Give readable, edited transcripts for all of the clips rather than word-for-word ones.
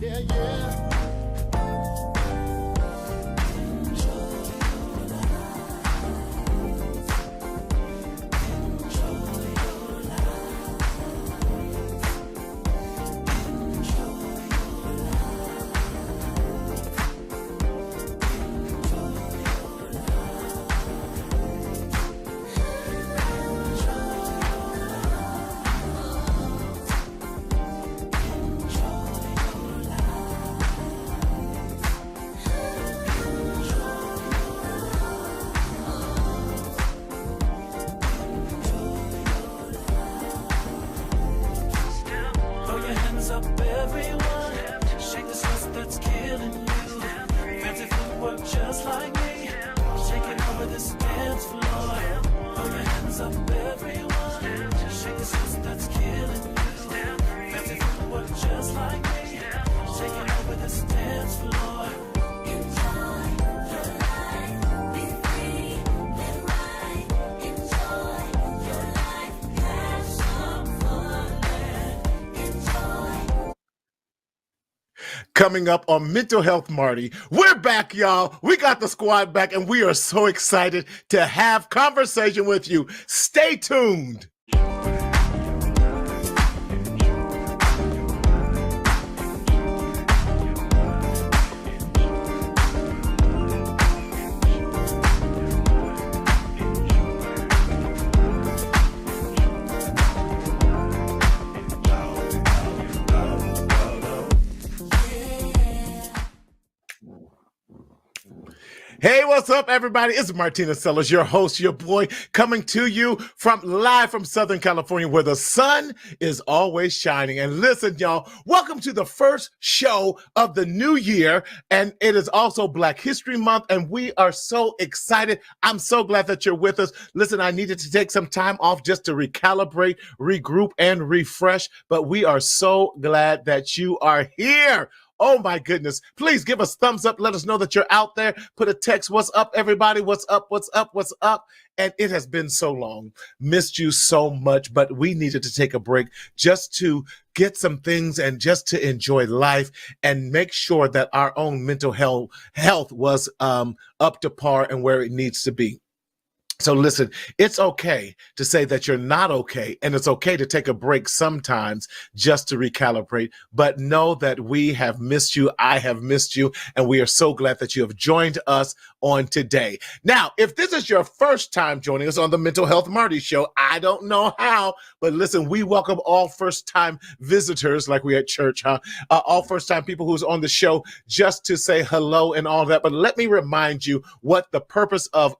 Yeah, yeah. Coming up on Mental Health Marty, we're back, y'all. We got the squad back, and we are so excited to have conversation with you. Stay tuned. Hey, what's up, everybody? It's Martina Sellers, your host, your boy, coming to you live from Southern California, where the sun is always shining. And listen, y'all, welcome to the first show of the new year, and it is also Black History Month, and we are so excited. I'm so glad that you're with us. Listen, I needed to take some time off just to recalibrate, regroup, and refresh, but we are so glad that you are here. Oh my goodness. Please give us thumbs up. Let us know that you're out there. Put a text. What's up, everybody? What's up? What's up? What's up? And it has been so long. Missed you so much, but we needed to take a break just to get some things and just to enjoy life and make sure that our own mental health was up to par and where it needs to be. So listen, it's okay to say that you're not okay, and it's okay to take a break sometimes just to recalibrate, but know that we have missed you, I have missed you, and we are so glad that you have joined us on today. Now, if this is your first time joining us on the Mental Health Marty Show, I don't know how, but listen, we welcome all first-time visitors, like we at church, all first-time people who's on the show just to say hello and all that, but let me remind you what the purpose of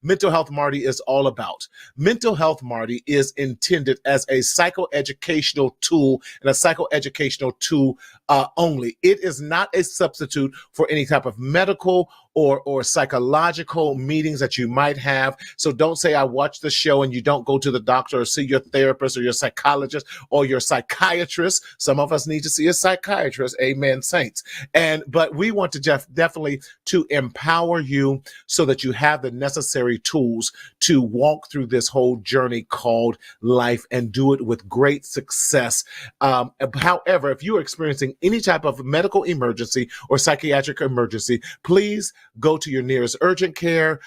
Mental Health Marty is all about. Mental Health Marty is intended as a psychoeducational tool and a psychoeducational tool only. It is not a substitute for any type of medical or psychological meetings that you might have. So don't say I watch the show and you don't go to the doctor or see your therapist or your psychologist or your psychiatrist. Some of us need to see a psychiatrist. Amen, saints. But we want to definitely to empower you so that you have the necessary tools to walk through this whole journey called life and do it with great success. However, if you are experiencing any type of medical emergency or psychiatric emergency, please go to your nearest urgent care,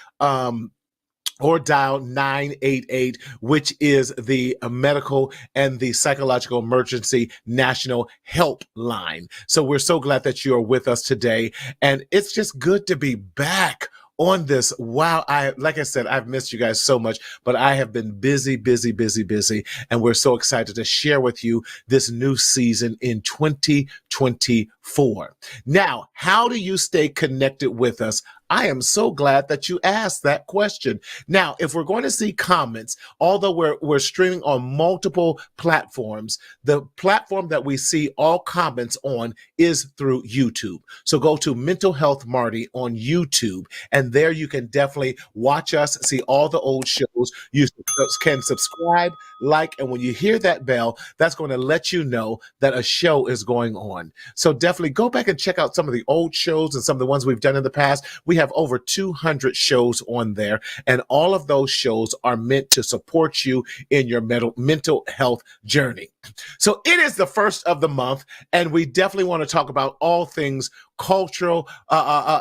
or dial 988, which is the medical and the psychological emergency national helpline. So we're so glad that you are with us today. And it's just good to be back on this. Wow. Like I said, I've missed you guys so much, but I have been busy. And we're so excited to share with you this new season in 2024. Now, how do you stay connected with us? I am so glad that you asked that question. Now, if we're going to see comments, although we're streaming on multiple platforms, the platform that we see all comments on is through YouTube. So go to Mental Health Marty on YouTube, and there you can definitely watch us, see all the old shows. You can subscribe, like, and when you hear that bell, that's going to let you know that a show is going on. So definitely go back and check out some of the old shows and some of the ones we've done in the past. We have over 200 shows on there, and all of those shows are meant to support you in your mental health journey. So it is the first of the month, and we definitely want to talk about all things cultural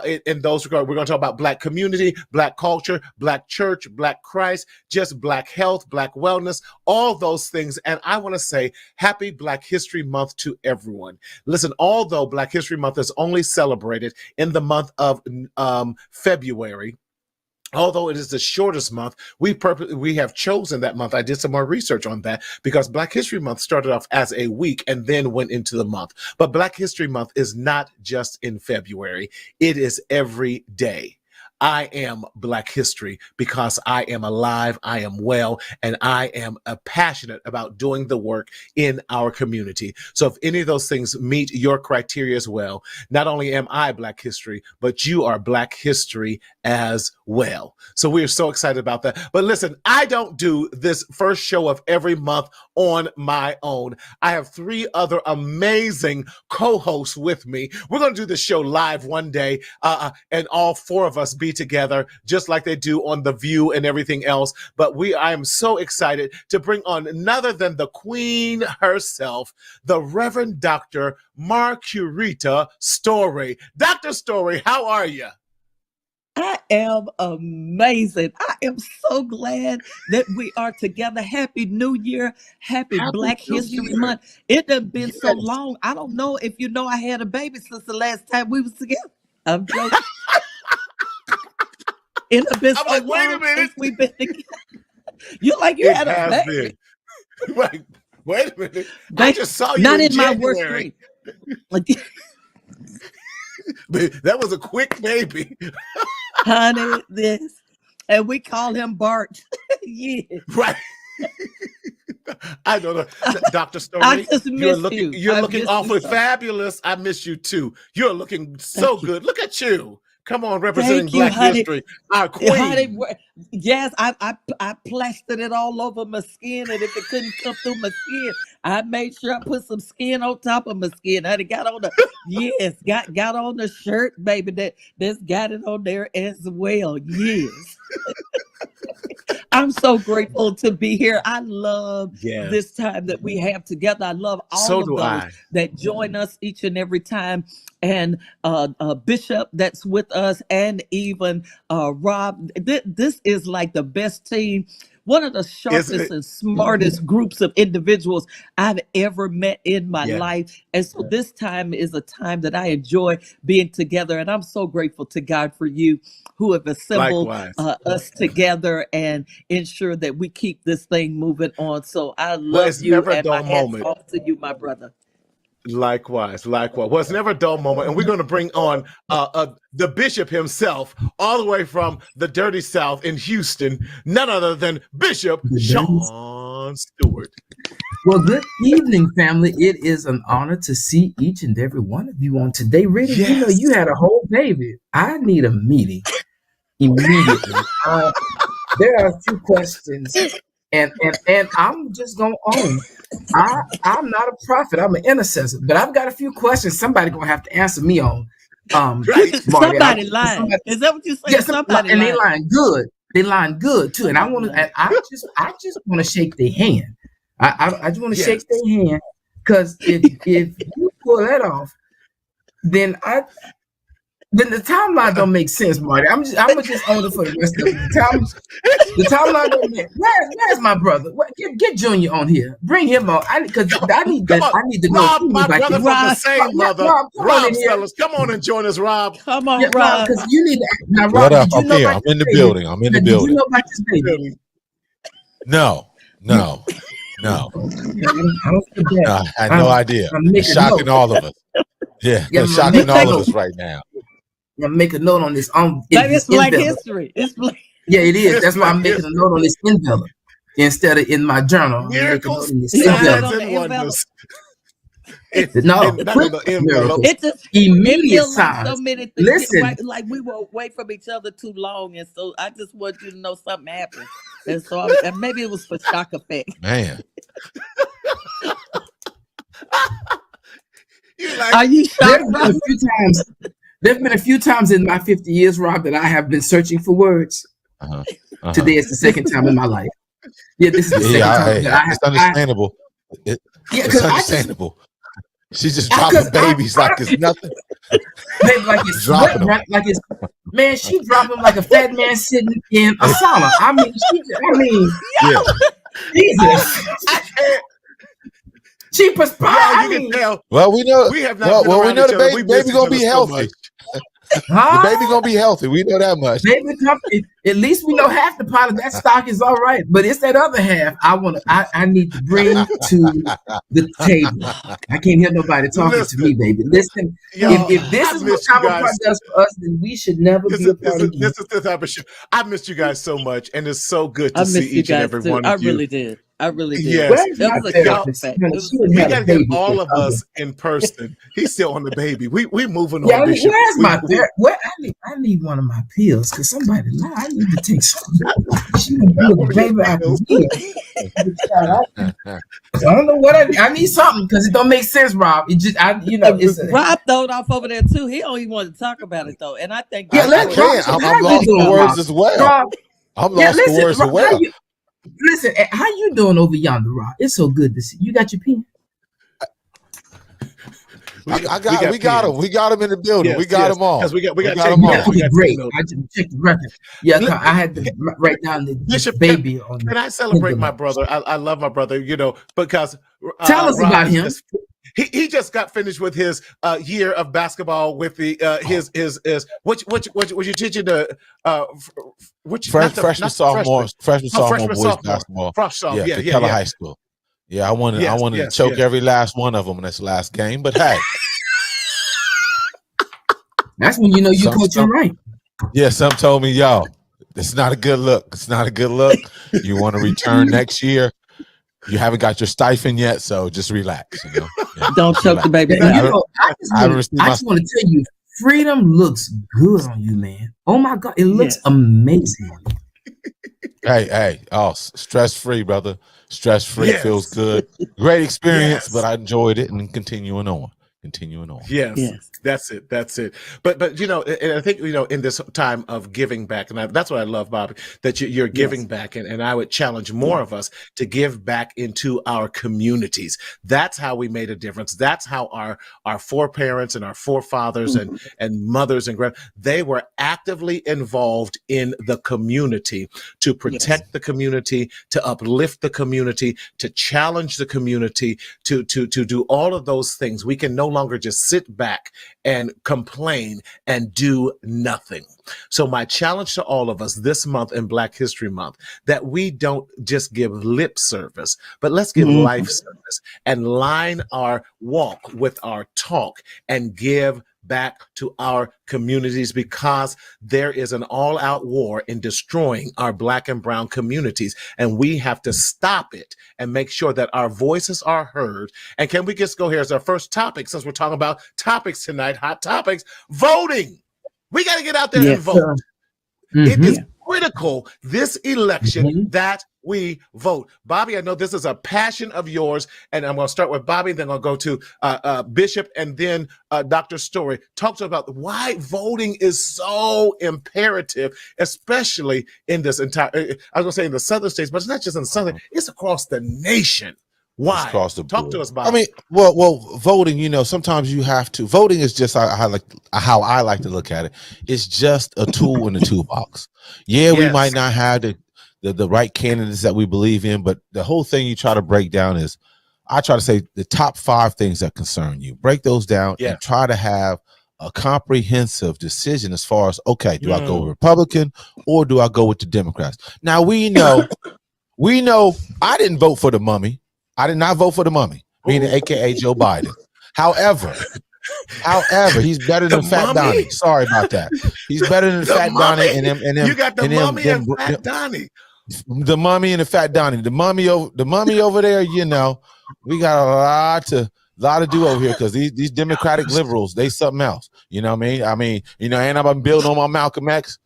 in those regards. We're going to talk about Black community, Black culture, Black church, Black Christ, just Black health, Black wellness, all those things. And I want to say happy Black History Month to everyone. Listen, although Black History Month is only celebrated in the month of February, although it is the shortest month, we have chosen that month. I did some more research on that because Black History Month started off as a week and then went into the month. But Black History Month is not just in February. It is every day. I am Black history because I am alive, I am well, and I am passionate about doing the work in our community. So if any of those things meet your criteria as well, not only am I Black history, but you are Black history as well. So we are so excited about that. But listen, I don't do this first show of every month on my own. I have 3 other amazing co-hosts with me. We're going to do the show live one day, and all 4 of us be together just like they do on The View and everything else. But I am so excited to bring on none other than the queen herself, the Reverend Dr. MarQuerita Story. Dr. Story, how are you? I am amazing. I am so glad that we are together. Happy New Year. Happy Black History Month. It done been so long. I don't know if you know I had a baby since the last time we was together. I'm joking. It done been so long since we've been together. You like you had a baby. Right. Wait a minute. I just saw you not in January. My worst dream. That was a quick baby. Honey, and we call him Bart. Yeah. Right. I don't know. Dr. Story, I just miss you. You're looking awfully fabulous. I miss you too. You're looking so good. Look at you. Come on, representing Black history. Our queen. Honey, yes, I plastered it all over my skin, and if it couldn't come through my skin, I made sure I put some skin on top of my skin. Honey, got on the shirt, baby. That's got it on there as well. Yes. I'm so grateful to be here. I love this time that we have together. I love all of those that join us each and every time. And Bishop that's with us, and even Rob. This is like the best team. One of the sharpest and smartest groups of individuals I've ever met in my life. And so this time is a time that I enjoy being together. And I'm so grateful to God for you who have assembled us together and ensure that we keep this thing moving on. So I love you, and my hat's off to you, my brother. Likewise. Well, it's never a dull moment. And we're going to bring on the bishop himself, all the way from the dirty South in Houston, none other than Bishop Shon Stewart. Well, good evening, family. It is an honor to see each and every one of you on today. Really, you know, you had a whole baby. I need a meeting immediately. There are a few questions, and I'm just going to own. I'm not a prophet. I'm an intercessor, but I've got a few questions. Somebody gonna have to answer me on. Somebody lying. Is that what you say? Yes, somebody and they lying good. They lying good too. And I want to. I just want to shake their hand. I just want to shake their hand, because if you pull that off, then the timeline don't make sense, Marty. I'm gonna just own it for the rest of it. The timeline don't make. Where's my brother? Get Junior on here. Bring him on. I need to know. Rob, my brother from the same mother. Rob, fellas, come on and join us, Rob. Come on, Rob. Because you need to. Now, Rob, what up? I'm here. I'm in the building. I'm in the building. Did you know about this baby? No. I had no idea. It's shocking all of us. Yeah, it's shocking all of us right now. I'm making a note on this. It's Black history. It's Black. Yeah, it is. That's why I'm making a note on this envelope instead of in my journal. Miracles, wonders. It's just immediate signs. So many things. Listen, like we were away from each other too long, and so I just want you to know something happened. And so, and maybe it was for shock effect. Man. Are you shocked? There's been a few times in my 50 years, Rob, that I have been searching for words. Today is the second time in my life. Yeah, this is the second time that I have. It's understandable. It's understandable. She's just dropping babies like it's nothing. Baby, like it's dropping them. Like it's, man, she dropping like a fat man sitting in a sauna. I mean, Jesus. She perspired. You can tell. Well, we know. We have not. Well, we know the baby gonna be healthy. The baby gonna be healthy. We know that much. Baby, at least we know half the pot of that stock is all right, but it's that other half I need to bring to the table. I can't hear nobody talking to me, baby. Listen, if this is what Common Part does for us, then we should never be a part of it. This is the type of show. I missed you guys so much, and it's so good to see each and every one of you. I really did. Yes. We got to get all of us in person. He's still on the baby. We moving on. Bishop. Where's my where I need one of my pills because somebody I need to take something. She baby I don't know what I need something because it don't make sense, Rob. It just Rob throwed off over there too. He don't even want to talk about it though. And I think I'm lost for words as well. I'm lost for words as well. Listen, how you doing over yonder, Rob? It's so good to see you. Got your pen? We got him. We got him in the building. Yes, we got him all. We got him all. Okay, great. I just checked the record. Yeah, I had to write down the Bishop, baby. Can I celebrate my brother? I love my brother. Because tell us about him. He just got finished with his year of basketball with the his which was you teaching the freshman sophomore boys basketball. Yeah, Keller High School. Yeah, I wanted to choke every last one of them in this last game, but hey, that's when you know you coaching right. Yeah, some told me, yo, it's not a good look. It's not a good look. You want to return next year. You haven't got your stipend yet, so just relax. Yeah, don't choke the baby. I just want to tell you, freedom looks good on you, man. Oh my God, it looks amazing. Hey, stress-free, brother. Stress-free feels good. Great experience, but I enjoyed it and continuing on. Yes. That's it. But and I think in this time of giving back, and that's what I love, Bobby, that you're giving back, and I would challenge more of us to give back into our communities. That's how we made a difference. That's how our foreparents and our forefathers and mothers and they were actively involved in the community to protect the community, to uplift the community, to challenge the community, to do all of those things. We can no longer just sit back and complain and do nothing. So my challenge to all of us this month in Black History Month, that we don't just give lip service, but let's give life service and line our walk with our talk and give back to our communities, because there is an all-out war in destroying our Black and brown communities, and we have to stop it and make sure that our voices are heard. And can we just go here as our first topic, since we're talking about topics tonight, hot topics, voting. We got to get out there and vote. It is critical this election that we vote. Bobby, I know this is a passion of yours, and I'm going to start with Bobby, then I'll go to Bishop, and then Dr. Story. Talk to us about why voting is so imperative, especially in this entire, I was going to say in the southern states, but it's not just in the southern, it's across the nation. Why? Talk to us about. I mean, well, voting. Sometimes you have to. Voting is just how I like to look at it. It's just a tool in the toolbox. Yeah, we might not have the right candidates that we believe in, but the whole thing you try to break down is, I try to say the top 5 things that concern you. Break those down and try to have a comprehensive decision as far as, okay, do I go Republican or do I go with the Democrats? Now we know I didn't vote for the mummy. I did not vote for the mummy, meaning AKA Joe Biden. However, he's better than Fat Donnie. Sorry about that. He's better than Fat Donnie and them. You got the mummy and Fat Donnie. The mummy and the Fat Donnie. The mummy over there. We got a lot to do over here, because these Democratic liberals, they something else. You know what I mean? And I'm building on my Malcolm X.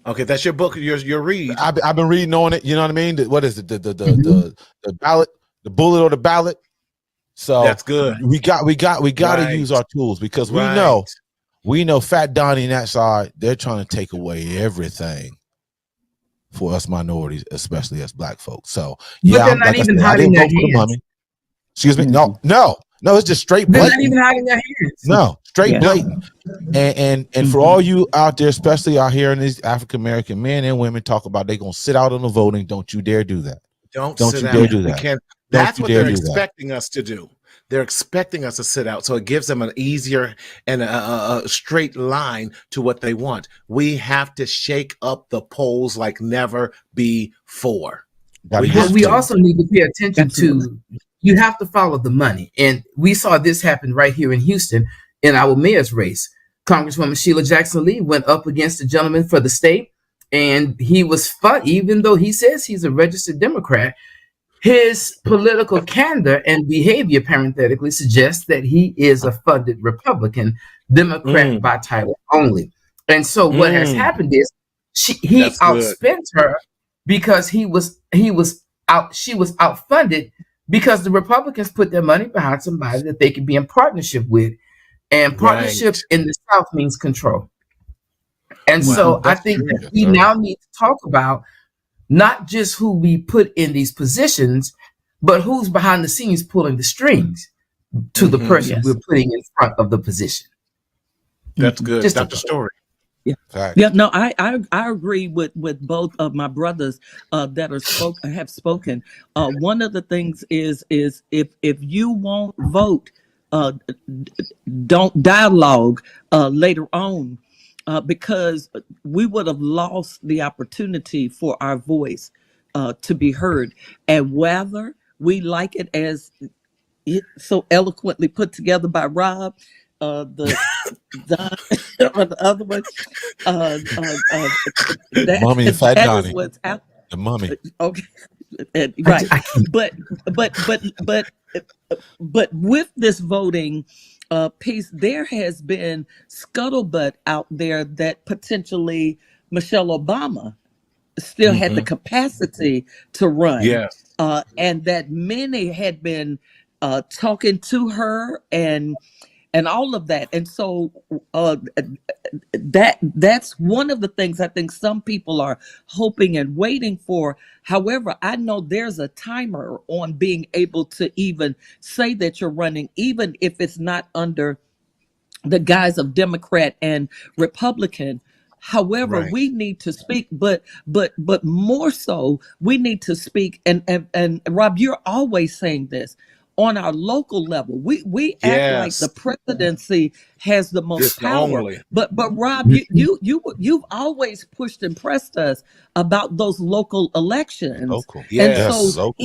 Okay, that's your book. Your read. I've been reading on it. You know what I mean? What is it? The ballot, the bullet or the ballot. So that's good. We got to use our tools, because we know Fat Donnie and that side, they're trying to take away everything for us minorities, especially as black folks. So but they're not even hiding their hands. Excuse me. No, it's just straight blatant. They're not even hiding their hands. No, straight blatant. And for all you out there, especially out here in these African American men and women talk about they gonna sit out on the voting. Don't you dare do that. Don't you dare do that. That's what they're expecting us to do. They're expecting us to sit out, so it gives them an easier and a straight line to what they want. We have to shake up the polls like never before. We also need to pay attention to, you have to follow the money. And we saw this happen right here in Houston in our mayor's race. Congresswoman Sheila Jackson Lee went up against a gentleman for the state, and he was fun, even though he says he's a registered Democrat. His political candor and behavior parenthetically suggests that he is a funded Republican, Democrat by title only. And so what has happened is he outspent her because she was outfunded, because the Republicans put their money behind somebody that they could be in partnership with. And partnership in the South means control. And so I think that we now need to talk about not just who we put in these positions, but who's behind the scenes pulling the strings to the person we're putting in front of the position. That's good. Just Dr. Story. Yeah, no, I agree with both of my brothers that have spoken. One of the things is if you won't vote, don't dialogue later on, because we would have lost the opportunity for our voice to be heard. And whether we like it, as it so eloquently put together by Rob, or the other one, Mommy and Fat Donnie. The mummy. Okay, right. But with this voting piece, there has been scuttlebutt out there that potentially Michelle Obama still had the capacity to run. Yes. And that many had been talking to her and all of that. And so that's one of the things I think some people are hoping and waiting for. However, I know there's a timer on being able to even say that you're running, even if it's not under the guise of Democrat and Republican. However, we need to speak, but more so, we need to speak. And Rob, you're always saying this. On our local level, we act like the presidency has the most power. But Rob, you've always pushed and pressed us about those local elections. And so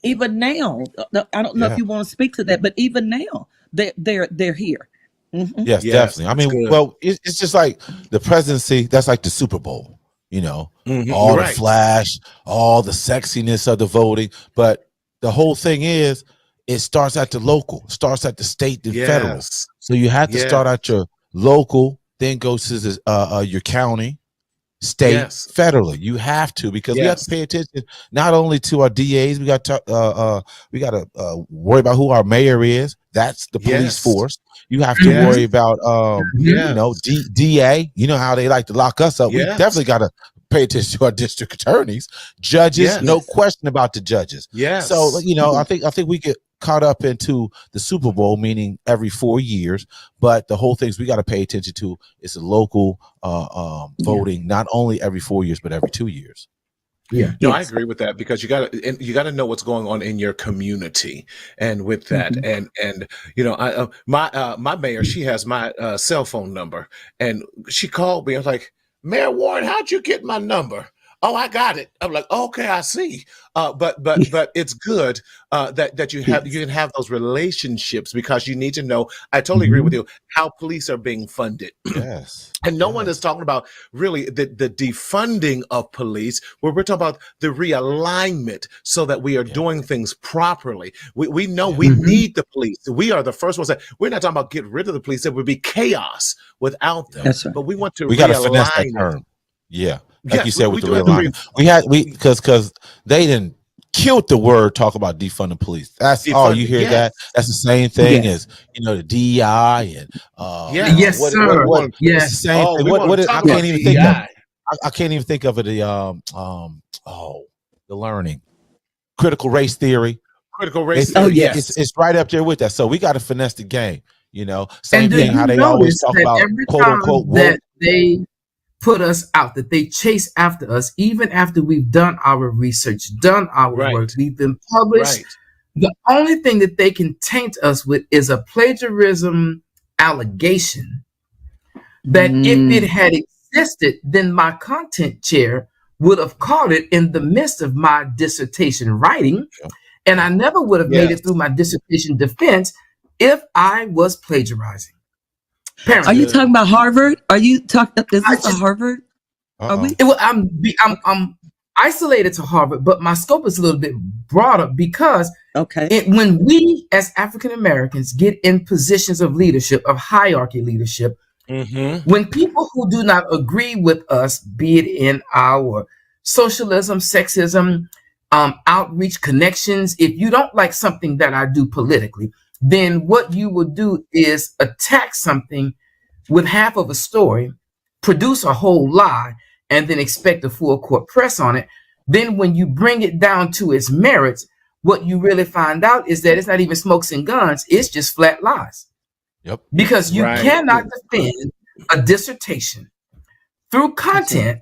even now, I don't know if you want to speak to that, but even now they're here. Yes, definitely. I mean, well, it's just like the presidency. That's like the Super Bowl, all the flash, all the sexiness of the voting. But the whole thing is, it starts at the local, starts at the state and federal. So you have to start at your local, then go to your county, state, federally. You have to, because we have to pay attention not only to our DAs. We got to worry about who our mayor is. That's the police force. You have to worry about DA. You know how they like to lock us up. We definitely got to pay attention to our district attorneys, judges. No question about the judges. So I think we get caught up into the Super Bowl, meaning every 4 years, but the whole thing is we got to pay attention to is the local voting, not only every 4 years but every 2 years. I agree with that, because you got to know what's going on in your community, and with that, my mayor, she has my cell phone number, and she called me. I was like, Mayor Warren, how'd you get my number? Oh, I got it. I'm like, okay, I see. But it's good that you can have those relationships, because you need to know. I totally agree with you, how police are being funded. And no one is talking about really the defunding of police, where we're talking about the realignment so that we are doing things properly. We know we need the police. We are the first ones that we're not talking about get rid of the police. There would be chaos without them. But we want to realign. Yeah, like you said with the realignment, because they didn't killed the word talk about defunding police. That's all you hear. That that's the same thing as the DEI and yes, sir. It's the same thing. What I can't even think of. I can't even think of it. The learning critical race theory. Critical race theory. It's right up there with that. So we got to finesse the game. Same thing. How they always talk about quote unquote that they put us out, that they chase after us, even after we've done our research, done our work, we've been published. The only thing that they can taint us with is a plagiarism allegation that if it had existed, then my content chair would have caught it in the midst of my dissertation writing, and I never would have made it through my dissertation defense if I was plagiarizing. Are you talking about Harvard? Are you talking? Is this a Harvard? Are we? I'm isolated to Harvard, but my scope is a little bit broader because when we as African Americans get in positions of leadership, of hierarchy leadership, when people who do not agree with us, be it in our socialism, sexism, outreach connections, if you don't like something that I do politically, then what you will do is attack something with half of a story, produce a whole lie, and then expect a full court press on it. Then when you bring it down to its merits, what you really find out is that it's not even smokes and guns, it's just flat lies. Because you cannot defend a dissertation through content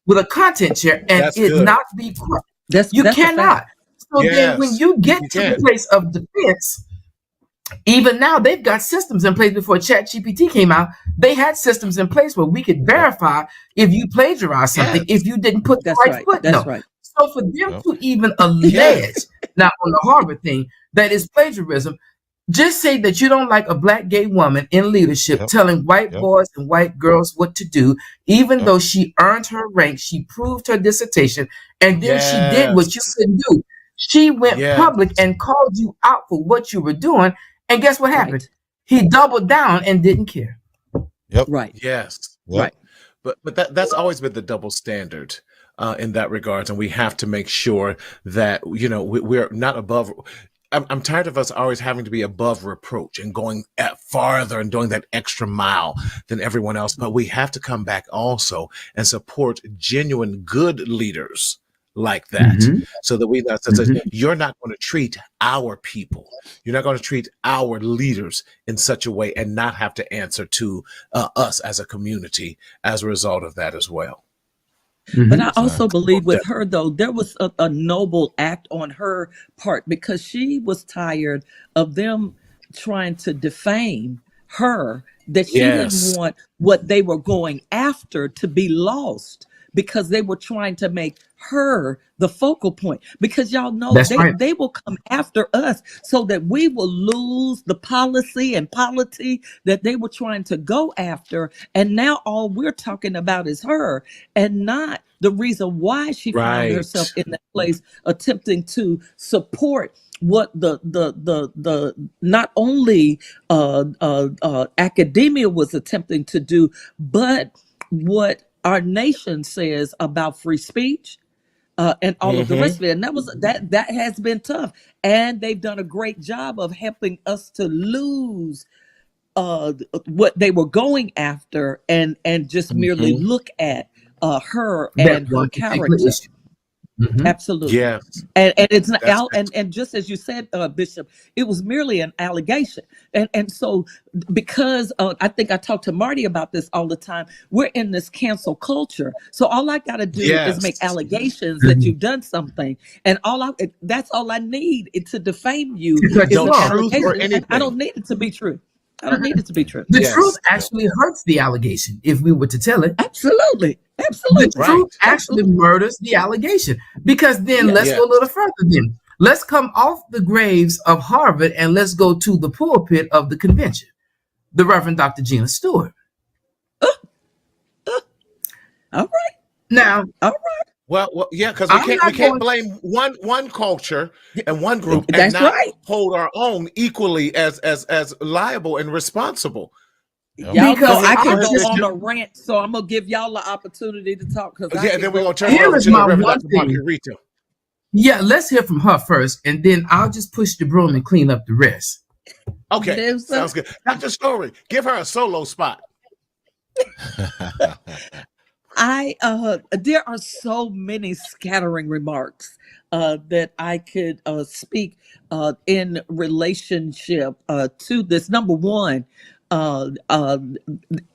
with a content chair and it not be correct. You cannot. So then when you get to the place of defense, even now they've got systems in place. Before ChatGPT came out, they had systems in place where we could verify if you plagiarize something, if you didn't put the right footnote. So for them to even allege, now on the Harvard thing, that is plagiarism, just say that you don't like a Black gay woman in leadership telling white boys and white girls what to do, even though she earned her rank, she proved her dissertation, and then she did what you couldn't do. She went public and called you out for what you were doing. And guess what happened? He doubled down and didn't care. Right. But that's always been the double standard in that regard, and we have to make sure that we're not above. I'm tired of us always having to be above reproach and going farther and doing that extra mile than everyone else. But we have to come back also and support genuine good leaders like that, so that we not you're not going to treat our people, you're not going to treat our leaders in such a way and not have to answer to us as a community as a result of that as well. But I also believe with her, though, there was a noble act on her part, because she was tired of them trying to defame her, that she didn't want what they were going after to be lost, because they were trying to make her the focal point. Because y'all know they will come after us so that we will lose the policy and polity that they were trying to go after. And now all we're talking about is her, and not the reason why she found herself in that place, attempting to support what the not only academia was attempting to do, but what our nation says about free speech and all of the rest of it. And that has been tough. And they've done a great job of helping us to lose what they were going after and just merely look at her and her character. Absolutely. And it's not and just as you said, Bishop, it was merely an allegation. And so because I think I talk to Marty about this all the time, we're in this cancel culture. So all I got to do is make allegations that you've done something, and that's all I need to defame you. Is an allegation. I don't need it to be true. I don't need it to be true. The truth actually hurts the allegation if we were to tell it. Absolutely. The truth actually murders the allegation, because then let's go a little further. Then let's come off the graves of Harvard and let's go to the pulpit of the convention, the Reverend Dr. Gina Stewart. All right. Now, all right. Well, yeah, because we can't blame one culture and one group and not hold our own equally as liable and responsible. Y'all know Because I can I go just on a rant, so I'm gonna give y'all the opportunity to talk. Because then we're gonna turn it here over is to the my Reverend one Dr. thing. MarQuerita. Yeah, let's hear from her first, and then I'll just push the broom and clean up the rest. Okay, Yes, sounds good. Dr. Story, give her a solo spot. There are so many scattering remarks that I could speak in relationship to this. Number one, uh, uh,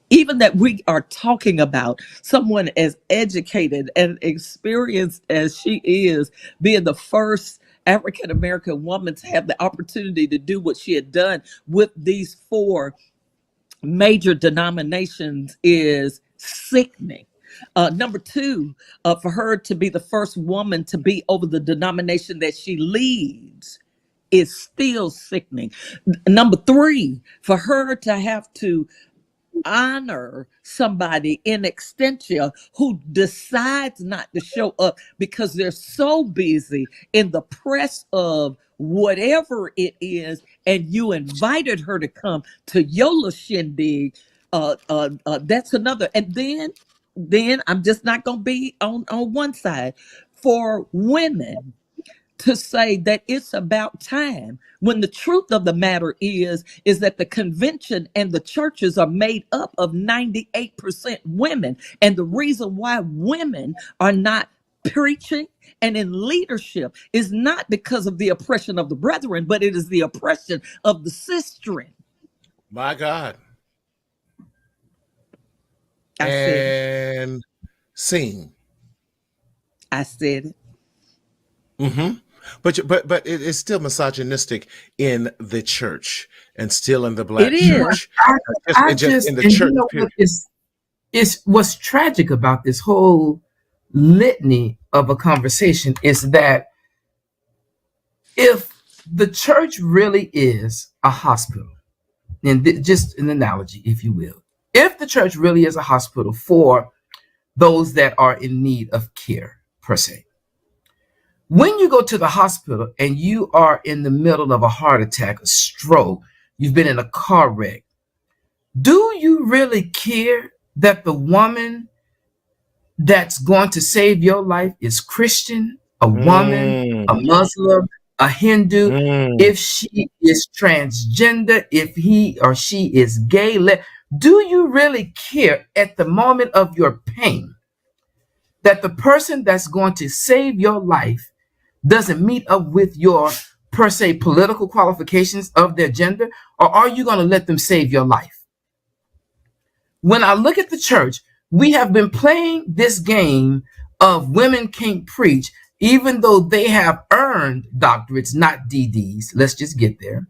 even that we are talking about someone as educated and experienced as she is, being the first African American woman to have the opportunity to do what she had done with these four major denominations is sickening. Number two, for her to be the first woman to be over the denomination that she leads is still sickening. Number three, for her to have to honor somebody in extension who decides not to show up because they're so busy in the press of whatever it is, and you invited her to come to Yola shindig. That's another. And then I'm just not gonna be on one side. For women to say that it's about time, when the truth of the matter is that the convention and the churches are made up of 98% women, and the reason why women are not preaching and in leadership is not because of the oppression of the brethren, but it is the oppression of the sistren. My God. I said it. And sing. I said it. Mm-hmm. But it is still misogynistic in the church and still in the It black is. church. Just in the And church. you know Period. what is what's tragic about this whole litany of a conversation is that if the church really is a hospital, and just an analogy, if you will, if the church really is a hospital for those that are in need of care, per se, when you go to the hospital and you are in the middle of a heart attack, a stroke, you've been in a car wreck, do you really care that the woman that's going to save your life is Christian, a woman, a Muslim, a Hindu, if she is transgender, if he or she is gay? Do you really care at the moment of your pain that the person that's going to save your life doesn't meet up with your, per se, political qualifications of their gender? Or are you going to let them save your life? When I look at the church, we have been playing this game of women can't preach, even though they have earned doctorates, not DDs. Let's just get there.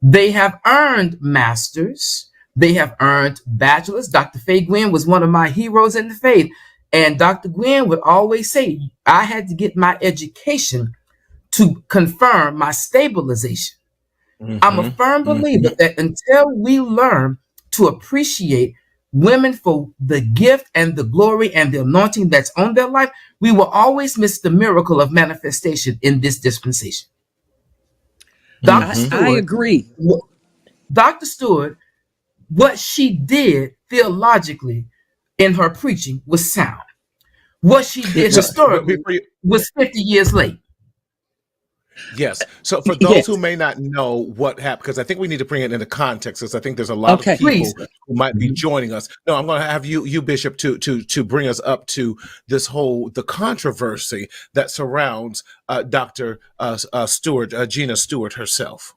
They have earned masters. They have earned bachelors. Dr. Faye Gwynn was one of my heroes in the faith. And Dr. Gwynn would always say, I had to get my education to confirm my stabilization. I'm a firm believer that until we learn to appreciate women for the gift and the glory and the anointing that's on their life, we will always miss the miracle of manifestation in this dispensation. Dr. Stewart, I agree. Dr. Stewart, what she did theologically in her preaching was sound. What she did historically was 50 years late. Yes. So for those who may not know what happened, because I think we need to bring it into context, because I think there's a lot of people who might be joining us. No, I'm going to have you, Bishop, to bring us up to this the controversy that surrounds Dr. Stewart, Gina Stewart herself.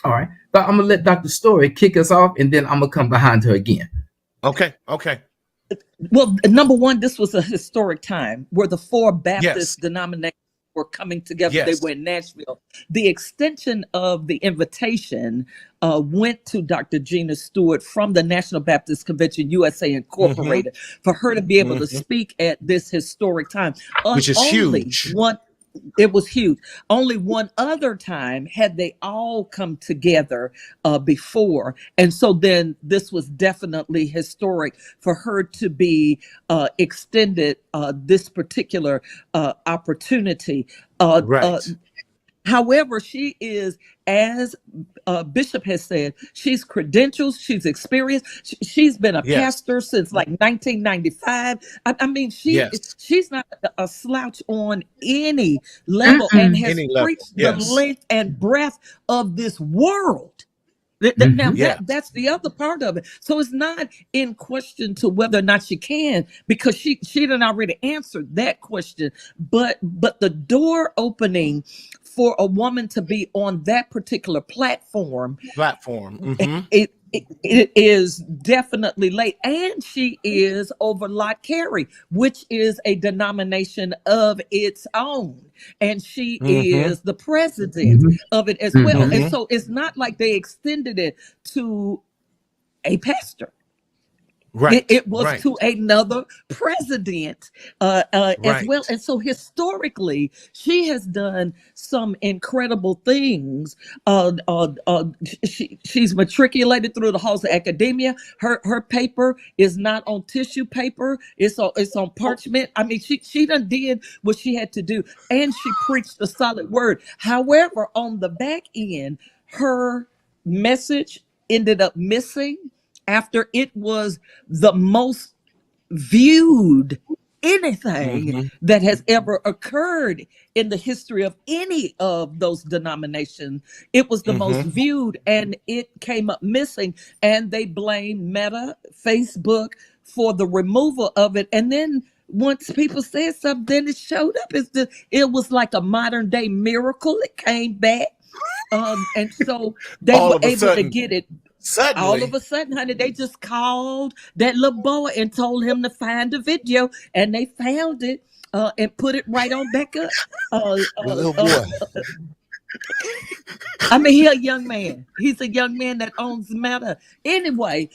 All right. But I'm going to let Dr. Story kick us off, and then I'm going to come behind her again. Okay. Well, number one, this was a historic time where the four Baptist denominations were coming together. They were in Nashville. The extension of the invitation went to Dr. Gina Stewart from the National Baptist Convention USA Incorporated for her to be able to speak at this historic time. Which is huge. It was huge. Only one other time had they all come together before. And so then this was definitely historic for her to be extended this particular opportunity. However, she is, as Bishop has said, she's credentials, she's experienced. She's been a pastor since like 1995. I mean, she's not a slouch on any level, and has preached the length and breadth of this world. Now that's the other part of it. So it's not in question to whether or not she can, because she done already answered that question. But the door opening for a woman to be on that particular platform, it is definitely late. And she is over Lot Carey, which is a denomination of its own. And she is the president of it as well. And so it's not like they extended it to a pastor. It was to another president as well. And so historically, she has done some incredible things. She's matriculated through the halls of academia. Her paper is not on tissue paper. It's on parchment. I mean, she done did what she had to do. And she preached a solid word. However, on the back end, her message ended up missing after it was the most viewed anything that has ever occurred in the history of any of those denominations. It was the most viewed, and it came up missing, and they blamed Meta, Facebook, for the removal of it. And then once people said something, then it showed up. It was like a modern day miracle. It came back. And so they were able to get it. Suddenly. All of a sudden, honey, they just called that little boy and told him to find the video, and they found it and put it right on back up. Little boy. I mean, he's a young man. He's a young man that owns Meta. Anyway,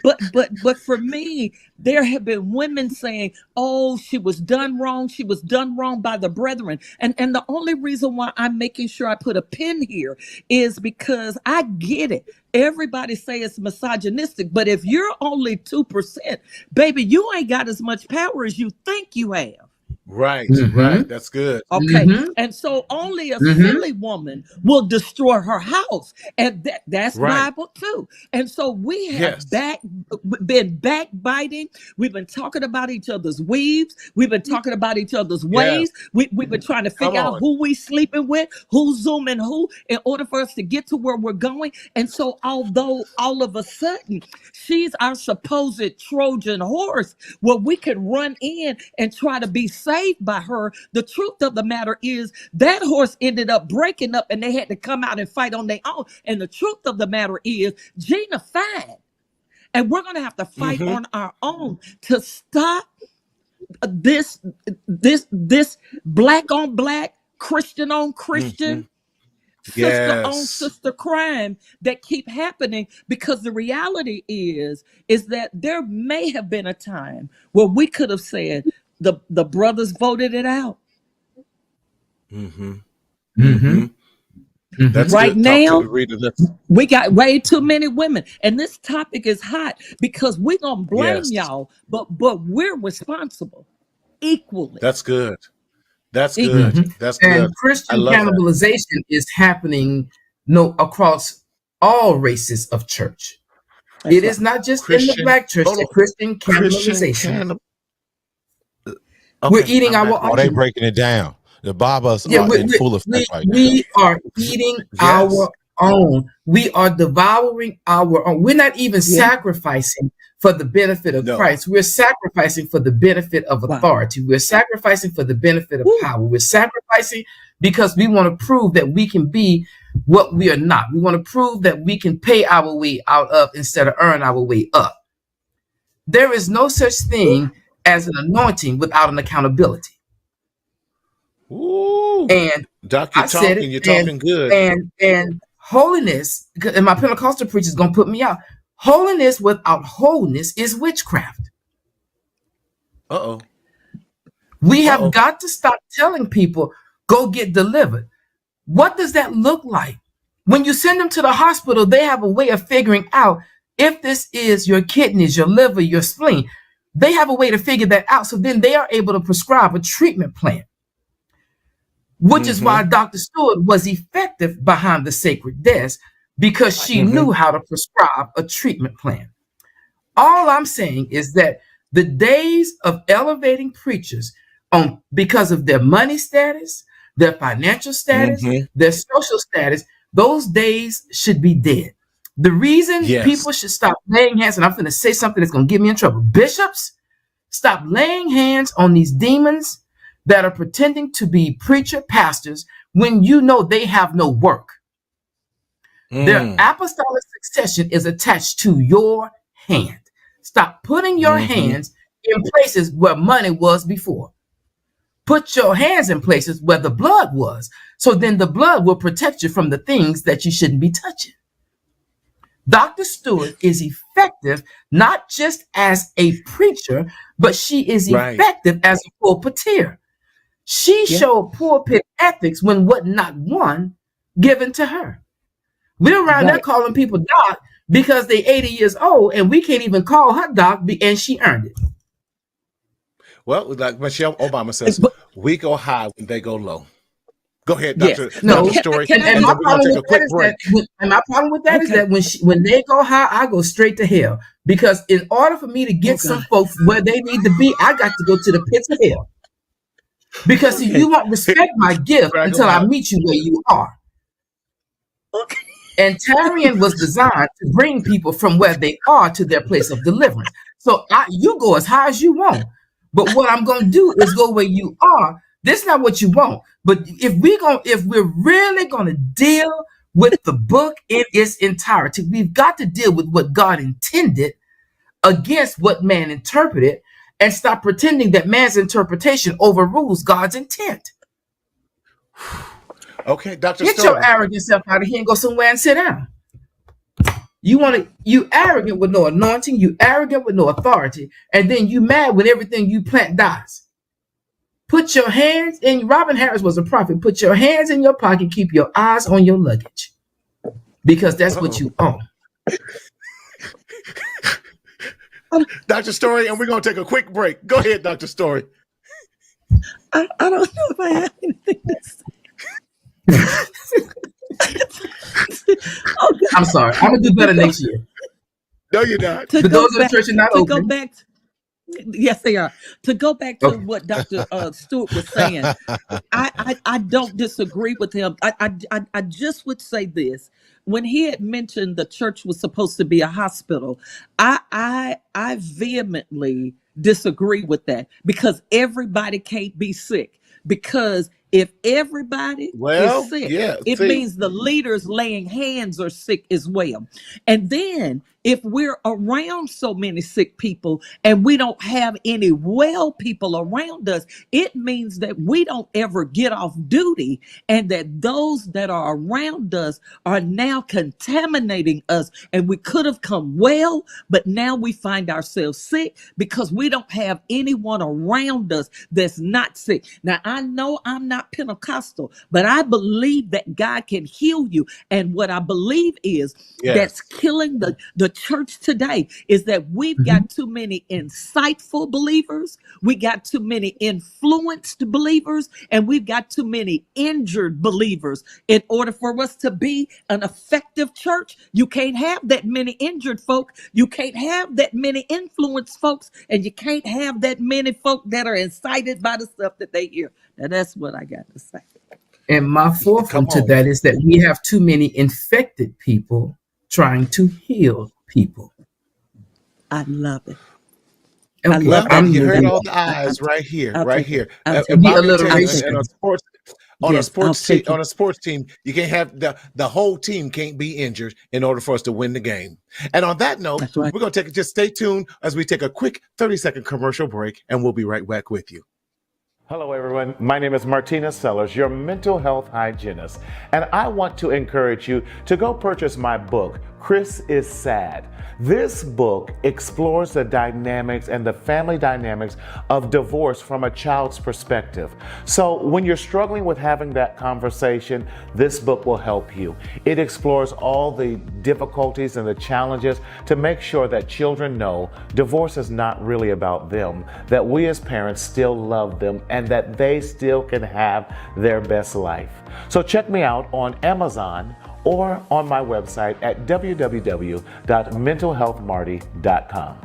but for me, there have been women saying, "Oh, she was done wrong. She was done wrong by the brethren." And the only reason why I'm making sure I put a pin here is because I get it. Everybody say it's misogynistic, but if you're only 2%, baby, you ain't got as much power as you think you have. Right. That's good. Okay. And so only a silly woman will destroy her house. And that's Bible too. And so we have been backbiting. We've been talking about each other's weaves. We've been talking about each other's ways. We've been trying to figure out who we sleeping with, who's zooming who, in order for us to get to where we're going. And so although all of a sudden she's our supposed Trojan horse, where we can run in and try to be saved by her, the truth of the matter is that horse ended up breaking up, and they had to come out and fight on their own. And the truth of the matter is Gina fine, and we're going to have to fight on our own to stop this black on black, Christian on Christian, sister on sister crime that keep happening. Because the reality is that there may have been a time where we could have said, the brothers voted it out. That's right now, to we got way too many women, and this topic is hot because we're gonna blame y'all, but we're responsible equally. That's good. That's good. That's good. And Christian cannibalization is happening across all races of church. It is not just in the black church. The Christian cannibalization. We're eating our own. They breaking it down. The Bibles are in full effect right now. We are eating our own. We are devouring our own. We're not even sacrificing for the benefit of Christ. We're sacrificing for the benefit of authority. We're sacrificing for the benefit of power. We're sacrificing because we want to prove that we can be what we are not. We want to prove that we can pay our way out of instead of earn our way up. There is no such thing as an anointing without an accountability. Ooh. And Doc, you're talking good. And holiness, and my Pentecostal preacher is gonna put me out. Holiness without wholeness is witchcraft. We have got to stop telling people, go get delivered. What does that look like? When you send them to the hospital, they have a way of figuring out if this is your kidneys, your liver, your spleen. They have a way to figure that out. So then they are able to prescribe a treatment plan. which is why Dr. Stewart was effective behind the sacred desk, because she knew how to prescribe a treatment plan. All I'm saying is that the days of elevating preachers because of their money status, their financial status, their social status, those days should be dead. The reason people should stop laying hands, and I'm going to say something that's going to get me in trouble. Bishops, stop laying hands on these demons that are pretending to be preacher pastors when you know they have no work. Their apostolic succession is attached to your hand. Stop putting your hands in places where money was before. Put your hands in places where the blood was. So then the blood will protect you from the things that you shouldn't be touching. Dr. Stewart is effective not just as a preacher, but she is effective as a pulpiteer. She showed pulpit ethics when what not one given to her. We're around there calling people doc because they're 80 years old, and we can't even call her doc, and she earned it. Well, like Michelle Obama says, we go high when they go low. Go ahead, Dr. Story. And my problem with that is that when they go high, I go straight to hell. Because in order for me to get some folks where they need to be, I got to go to the pits of hell. Because you won't respect my gift until I meet you where you are. Okay. And Tarian was designed to bring people from where they are to their place of deliverance. So you go as high as you want. But what I'm going to do is go where you are. This is not what you want. But if we're really going to deal with the book in its entirety, we've got to deal with what God intended against what man interpreted, and stop pretending that man's interpretation overrules God's intent. Okay, Dr. Get your arrogant self out of here and go somewhere and sit down. You arrogant with no anointing, you arrogant with no authority, and then you mad when everything you plant dies. Put your hands in. Robin Harris was a prophet. Put your hands in your pocket, keep your eyes on your luggage, because that's what you own. Dr. Story, and we're going to take a quick break. Go ahead, Dr. Story. I don't know if I have anything to say. I'm sorry. I'm gonna do better next year. No, you're not. The doors of the church are not open. Yes, they are. To go back to what Dr. Stewart was saying, I don't disagree with him. I just would say this. When he had mentioned the church was supposed to be a hospital, I vehemently disagree with that, because everybody can't be sick. Because if everybody is sick, it means the leaders laying hands are sick as well. And then if we're around so many sick people and we don't have any well people around us, it means that we don't ever get off duty, and that those that are around us are now contaminating us. And we could have come well, but now we find ourselves sick because we don't have anyone around us that's not sick. Now, I know I'm not Pentecostal, but I believe that God can heal you. And what I believe is that's killing the church today is that we've got too many insightful believers, we got too many influenced believers, and we've got too many injured believers. In order for us to be an effective church, you can't have that many injured folk, you can't have that many influenced folks, and you can't have that many folk that are incited by the stuff that they hear. Now that's what I got to say. And my fourth one to that is that we have too many infected people trying to heal people. I love it. Okay. I love it. You heard all the eyes right here. On a sports team, you can't have the whole team can't be injured in order for us to win the game. And on that note, we're going to just stay tuned as we take a quick 30-second commercial break, and we'll be right back with you. Hello, everyone. My name is Martina Sellers, your mental health hygienist, and I want to encourage you to go purchase my book, Chris is Sad. This book explores the dynamics and the family dynamics of divorce from a child's perspective. So when you're struggling with having that conversation, this book will help you. It explores all the difficulties and the challenges to make sure that children know divorce is not really about them, that we as parents still love them, and that they still can have their best life. So check me out on Amazon or on my website at www.mentalhealthmarty.com.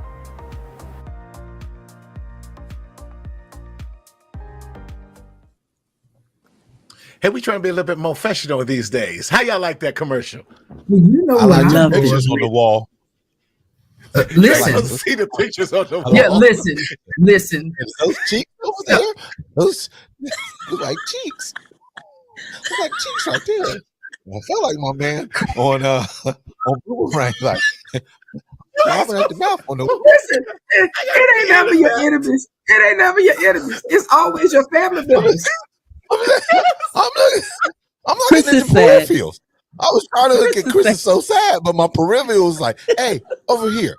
Hey, we trying to be a little bit more professional these days. How y'all like that commercial? Well, you know, I like the pictures on the wall. Listen, see the pictures on the wall. yeah, listen. And those cheeks over there, those look like cheeks. Look like cheeks right there. I felt like my man on Boomerang, like laughing at the mouth on the. Listen, it ain't never your enemies. It ain't never your enemies. It's always your family members. I'm looking at the peripherals. I was trying to look at Chris is so sad, but my peripheral was like, "Hey, over here,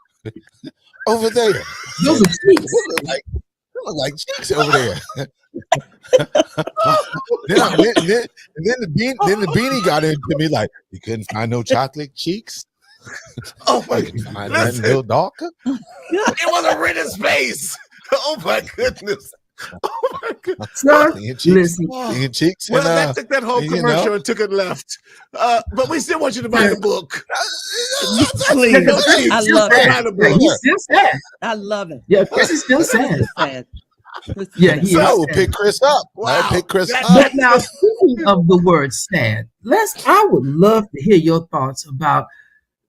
over there." Those are cheeks. They look like cheeks over there. then the beanie got into me like, you couldn't find no chocolate cheeks. Oh my God, that little darker. It was a written face. Oh my goodness. Oh my goodness. Son, listen. Cheeks well, that took that whole commercial and took it left. But we still want you to buy the book. Please. I love it. He's still sad. I love it. Yeah, Chris is still sad. Yeah, he will pick Chris up. Wow. Pick Chris up. But now, speaking of the word sad, I would love to hear your thoughts about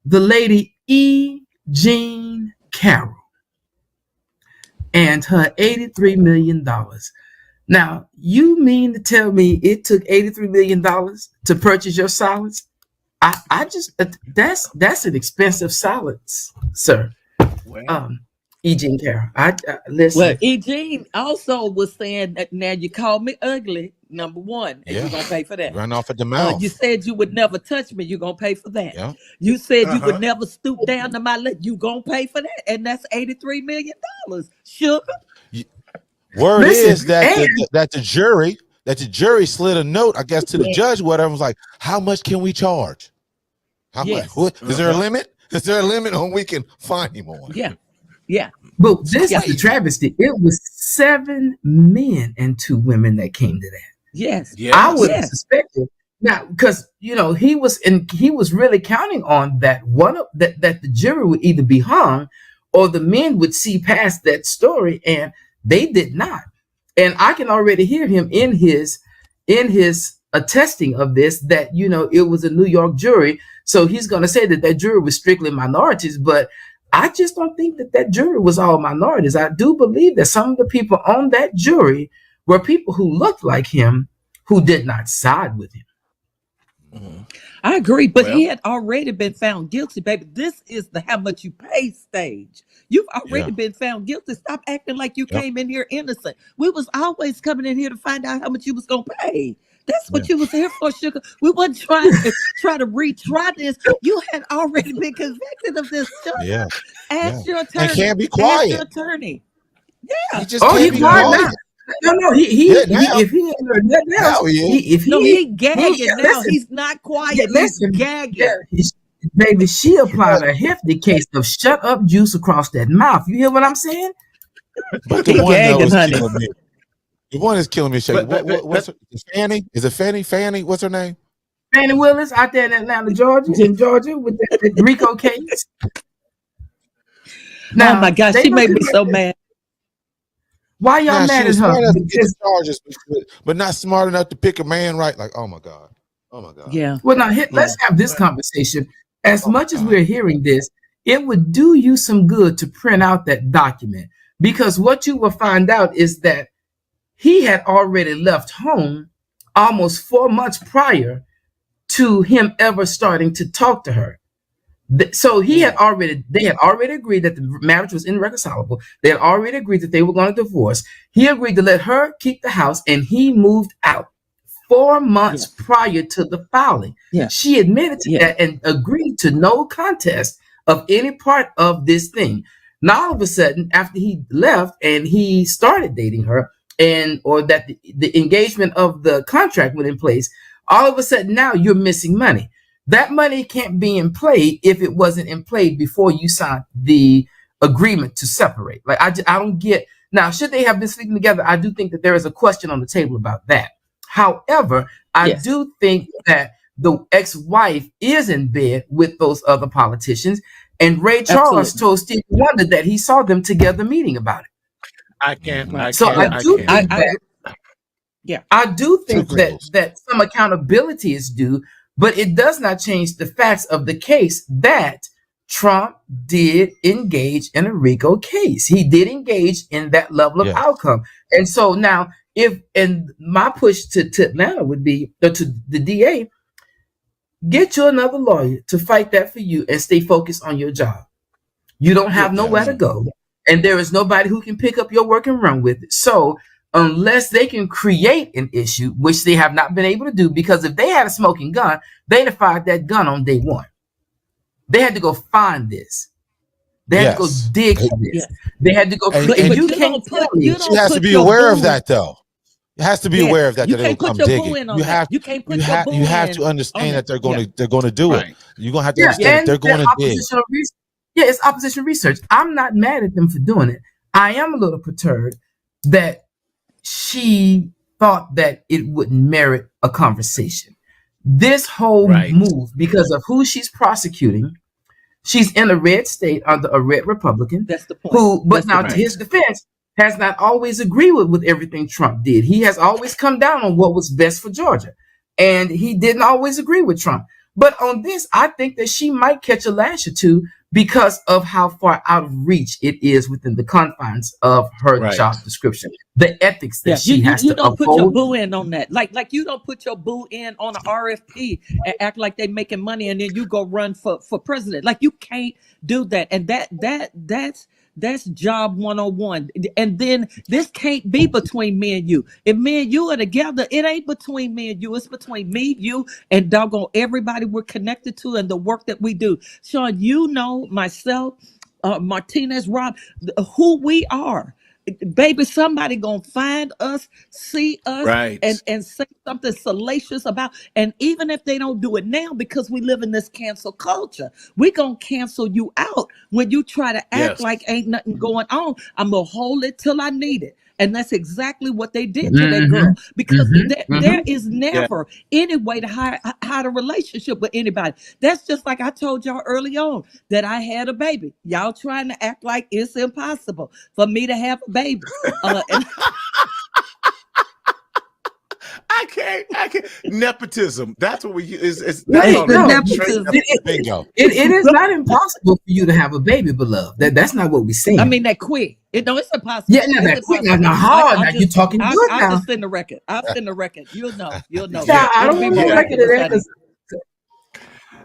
the lady E. Jean Carroll and her $83 million. Now, you mean to tell me it took $83 million to purchase your solids? I just that's an expensive solids, sir. Well. E. Jean Carroll. Listen. Well, E. Jean also was saying that now you called me ugly, number one, and you're gonna pay for that. Run off at the mouth. You said you would never touch me, you're gonna pay for that. Yeah. You said you would never stoop down to my leg, you gonna pay for that, and that's $83 million. Sugar. Word is that the jury slid a note, I guess, to the judge. Whatever, was like, how much can we charge? How much? Is there a limit? Is there a limit on we can fine him on? Yeah. Yeah. But this is the travesty. It was 7 men and 2 women that came to that. Yes. I would have suspected. Now, because he was really counting on that that the jury would either be hung or the men would see past that story, and they did not. And I can already hear him in his attesting of this, that it was a New York jury. So he's going to say that jury was strictly minorities, but I just don't think that jury was all minorities. I do believe that some of the people on that jury were people who looked like him, who did not side with him. Mm-hmm. I agree, but he had already been found guilty, baby. This is the how much you pay stage. You've already been found guilty. Stop acting like you came in here innocent. We was always coming in here to find out how much you was going to pay. That's what you was here for, sugar. We wasn't trying to retry this. You had already been convicted of this, sugar. Yeah. Ask your attorney. And can't be quiet. Ask your attorney. Yeah. He just can't be quiet. No, if he ain't heard nothing else, he gagging now. He's not quiet. He's gagging. Baby, she applied a hefty case of shut up juice across that mouth. You hear what I'm saying? But the one that was killing me. The one is killing me. What's her, Fanny? Is it Fanny? Fanny? What's her name? Fanny Willis out there in Atlanta, Georgia, with the RICO case. Now, oh my gosh, she made me so mad. Why y'all mad at her? Charges, but not smart enough to pick a man right. Like, oh my God. Yeah. Well, now let's have this conversation. As much as we're hearing this, it would do you some good to print out that document, because what you will find out is that he had already left home almost 4 months prior to him ever starting to talk to her. So they had already agreed that the marriage was irreconcilable. They had already agreed that they were going to divorce. He agreed to let her keep the house, and he moved out 4 months prior to the filing. She admitted to that and agreed to no contest of any part of this thing. Now, all of a sudden, after he left and he started dating her, or that the engagement of the contract went in place, all of a sudden now you're missing money. That money can't be in play if it wasn't in play before you signed the agreement to separate. Like, I don't get. Now, should they have been sleeping together? I do think that there is a question on the table about that. However, I do think that the ex-wife is in bed with those other politicians, and Ray Charles told Stevie Wonder that he saw them together meeting about it. I do think that some accountability is due, but it does not change the facts of the case that Trump did engage in a RICO case. He did engage in that level of outcome. And so now, my push to Atlanta would be, or to the DA, get you another lawyer to fight that for you and stay focused on your job. You don't have nowhere to go, and there is nobody who can pick up your work and run with it. So unless they can create an issue, which they have not been able to do, because if they had a smoking gun, they'd have fired that gun on day one. They had to go find this. They had to go dig for this. They had to go. And you can't tell me. She has to be aware of that, though. It has to be aware of that. You can't put your boo in on that. You can't put your boo in. You have to understand that they're going to do it. You're going to have to understand that they're going to dig. It's opposition research. I'm not mad at them for doing it. I am a little perturbed that she thought that it wouldn't merit a conversation. This whole move, because of who she's prosecuting, she's in a red state under a red Republican. That's the point. To his defense, has not always agreed with everything Trump did. He has always come down on what was best for Georgia, and he didn't always agree with Trump. But on this, I think that she might catch a lash or two because of how far out of reach it is within the confines of her job description. The ethics that she has to uphold. You don't put your boo in on that. Like you don't put your boo in on an RFP and act like they making money and then you go run for president. Like, you can't do that. And that's job 101. And then this can't be between me and you. If me and you are together, it ain't between me and you. It's between me, you, and doggone everybody we're connected to and the work that we do. Shon, you know, myself, Martinez, Rob, who we are. Baby, somebody gonna find us, see us, and say something salacious about. And even if they don't do it now, because we live in this cancel culture, we gonna cancel you out when you try to act like ain't nothing going on. I'm gonna hold it till I need it. And that's exactly what they did to that girl, because there is never any way to hide a relationship with anybody. That's just like I told y'all early on that I had a baby. Y'all trying to act like it's impossible for me to have a baby. I can't. Nepotism. That's what we use. Nepotism. Bingo. It is not impossible for you to have a baby, beloved. That's not what we're saying. I mean, that quick. It's impossible. Yeah, that quick. Now hard. You're talking good now. I'll just send the record. You'll know. Yeah, I don't want no record of that.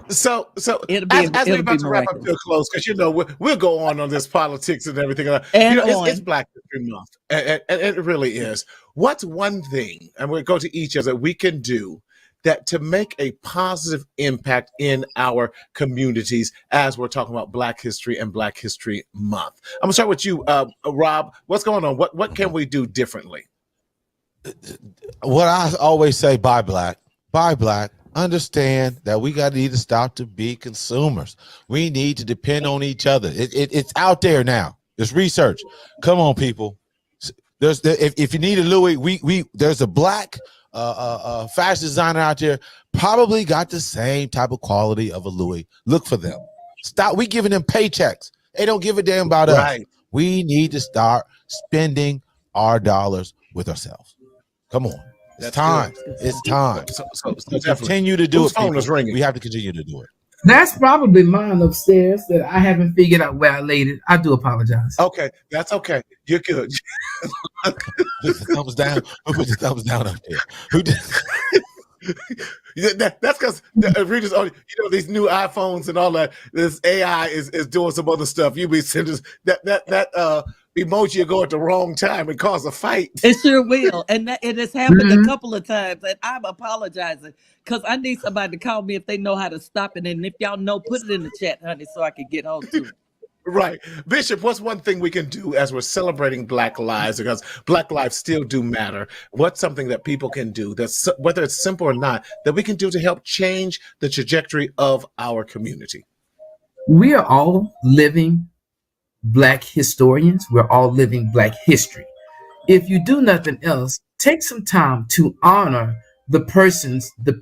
So as we're about to wrap up to a close, because we'll go on this politics and everything. It's Black History Month, and it really is. What's one thing, and we'll go to each of that we can do that to make a positive impact in our communities as we're talking about Black History and Black History Month? I'm gonna start with you, Rob. What's going on? What can we do differently? What I always say: buy black. Understand that we need to stop to be consumers. We need to depend on each other. It's out there now. There's research. Come on, people. If you need a Louis, there's a black fashion designer out there, probably got the same type of quality of a Louis. Look for them. Stop. We giving them paychecks. They don't give a damn about us. We need to start spending our dollars with ourselves. Come on. It's time. It's time. So continue to do it. Phone is ringing. We have to continue to do it. That's probably mine upstairs that I haven't figured out where I laid it. I do apologize. Okay, that's okay. You're good. Put the thumbs down. Put the thumbs down up there. Who did? That's because readers, these new iPhones and all that. This AI is doing some other stuff. You be sending that emoji will go at the wrong time and cause a fight. It sure will. And it has happened a couple of times. And I'm apologizing because I need somebody to call me if they know how to stop it. And if y'all know, put it in the chat, honey, so I can get on to it. Right. Bishop, what's one thing we can do as we're celebrating Black lives, because Black lives still do matter? What's something that people can do, that's, whether it's simple or not, that we can do to help change the trajectory of our community? We are all living Black historians. We're all living Black history. If you do nothing else, take some time to honor the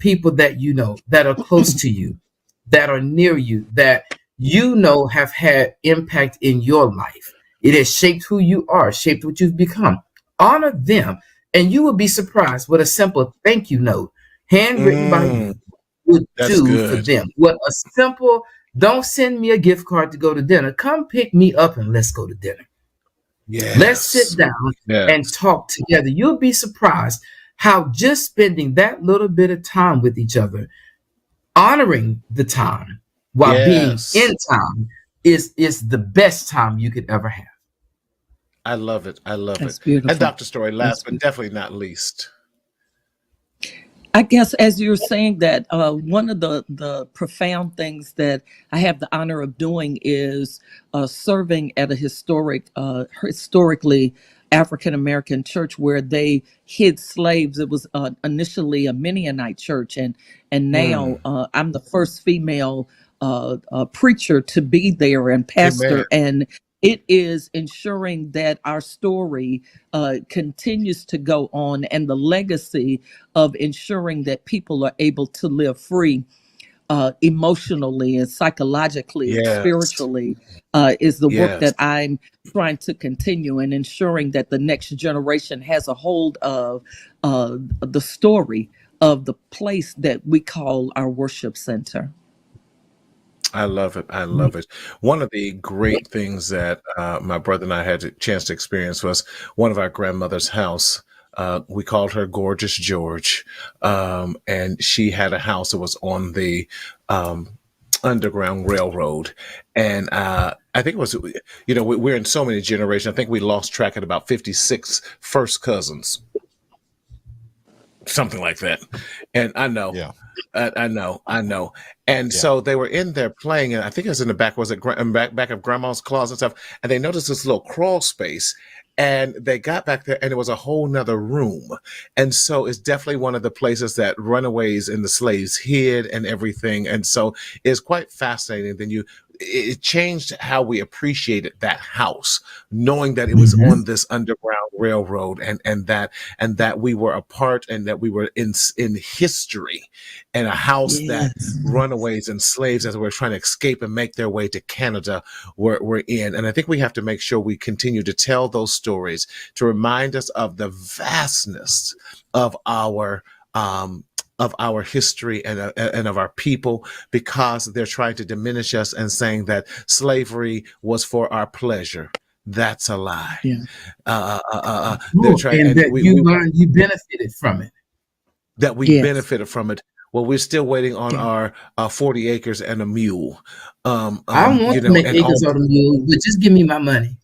people that you know, that are close to you, that are near you, that you know have had impact in your life. It has shaped who you are, shaped what you've become. Honor them, and you will be surprised what a simple thank you note, handwritten by you, would do for them. What a simple, don't send me a gift card to go to dinner. Come pick me up and let's go to dinner. Yes. Let's sit down and talk together. You'll be surprised how just spending that little bit of time with each other, honoring the time while being in time, is the best time you could ever have. I love it. I love That's it. Beautiful. And Dr. Story, last but definitely not least. I guess as you're saying that, one of the profound things that I have the honor of doing is serving at a historically African-American church where they hid slaves. It was initially a Mennonite church, and now I'm the first female preacher to be there and pastor. Amen. And it is ensuring that our story continues to go on, and the legacy of ensuring that people are able to live free emotionally and psychologically and spiritually is the work that I'm trying to continue, and ensuring that the next generation has a hold of the story of the place that we call our worship center. I love it. I love it. One of the great things that my brother and I had a chance to experience was one of our grandmother's house. We called her Gorgeous George. And she had a house that was on the Underground Railroad. And I think it was, we're in so many generations. I think we lost track at about 56 first cousins. Something like that. And I know. Yeah. I know. And so they were in there playing, and I think it was in the back, back of grandma's closet and stuff. And they noticed this little crawl space, and they got back there, and it was a whole nother room. And so it's definitely one of the places that runaways and the slaves hid and everything. And so it's quite fascinating. Then it changed how we appreciated that house, knowing that it was on this Underground Railroad, and that we were a part, and that we were in history, and a house that runaways and slaves, as we're trying to escape and make their way to Canada, were in. And I think we have to make sure we continue to tell those stories to remind us of the vastness of our history and of our people, because they're trying to diminish us and saying that slavery was for our pleasure. That's a lie. They're trying, and that you benefited from it. That we benefited from it. Well, we're still waiting on our 40 acres and a mule. I want to make acres on a mule, but just give me my money.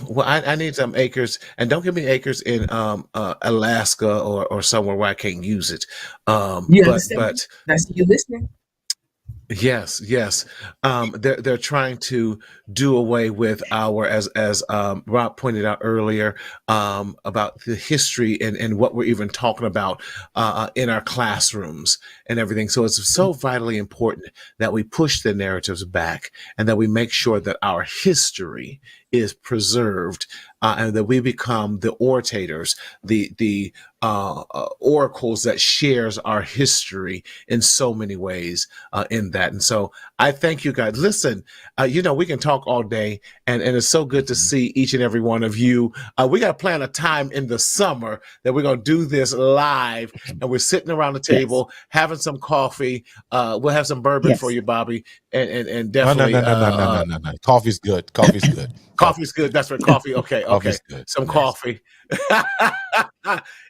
Well, I need some acres, and don't give me acres in Alaska or somewhere where I can't use it. But that's you listening. Yes. They're trying to do away with our, as Rob pointed out earlier, about the history and what we're even talking about in our classrooms and everything. So it's so vitally important that we push the narratives back, and that we make sure that our history is preserved, and that we become the orators, the oracles that shares our history in so many ways in that. And so I thank you guys. Listen, we can talk all day, and it's so good to see each and every one of you. We got to plan a time in the summer that we're going to do this live, and we're sitting around the table having some coffee. We'll have some bourbon for you, Bobby, and definitely no. Coffee's good. Coffee's good. That's right. Coffee. Okay. Some coffee.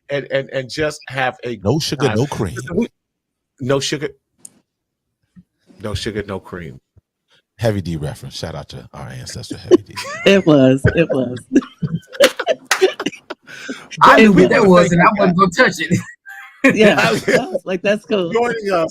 and just have a no sugar, time. No cream. No sugar, no cream. Heavy D reference. Shout out to our ancestor, Heavy D. It was. It was. I knew what that was, and I wasn't going to touch it. Yeah. I was like, that's cool. Joining us.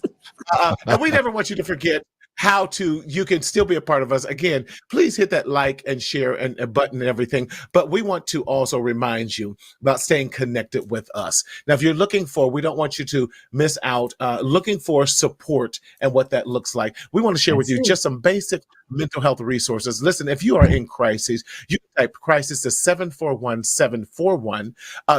And we never want you to forget you can still be a part of us. Again, please hit that like and share and a button and everything. But we want to also remind you about staying connected with us. Now, if you're we don't want you to miss out, looking for support and what that looks like. We want to share with you just some basic mental health resources. Listen, if you are in crisis, you can type crisis to 741-741.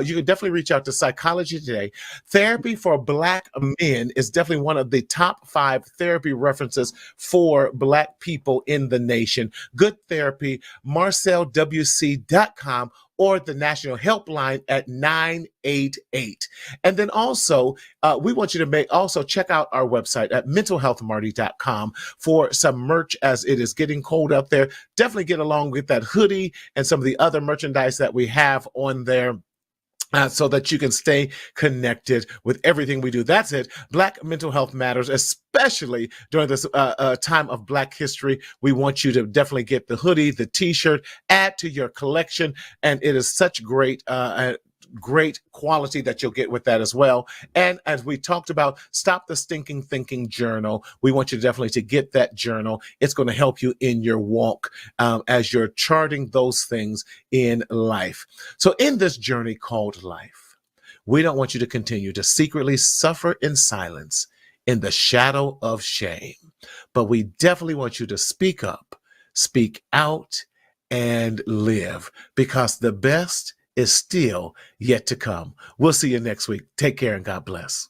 You can definitely reach out to Psychology Today. Therapy for Black men is definitely one of the top 5 therapy references for Black people in the nation. Good Therapy, marcelwc.com, or the national helpline at 988. And then also, we want you to also check out our website at mentalhealthmarty.com for some merch as it is getting cold out there. Definitely get along with that hoodie and some of the other merchandise that we have on there. So that you can stay connected with everything we do. That's it. Black mental health matters, especially during this time of Black history. We want you to definitely get the hoodie, the t-shirt, add to your collection. And it is such great quality that you'll get with that as well. And as we talked about, Stop the Stinking Thinking journal. We want you definitely to get that journal. It's going to help you in your walk as you're charting those things in life. So in this journey called life, we don't want you to continue to secretly suffer in silence in the shadow of shame, but we definitely want you to speak up, speak out, and live, because the best is still yet to come. We'll see you next week. Take care and God bless.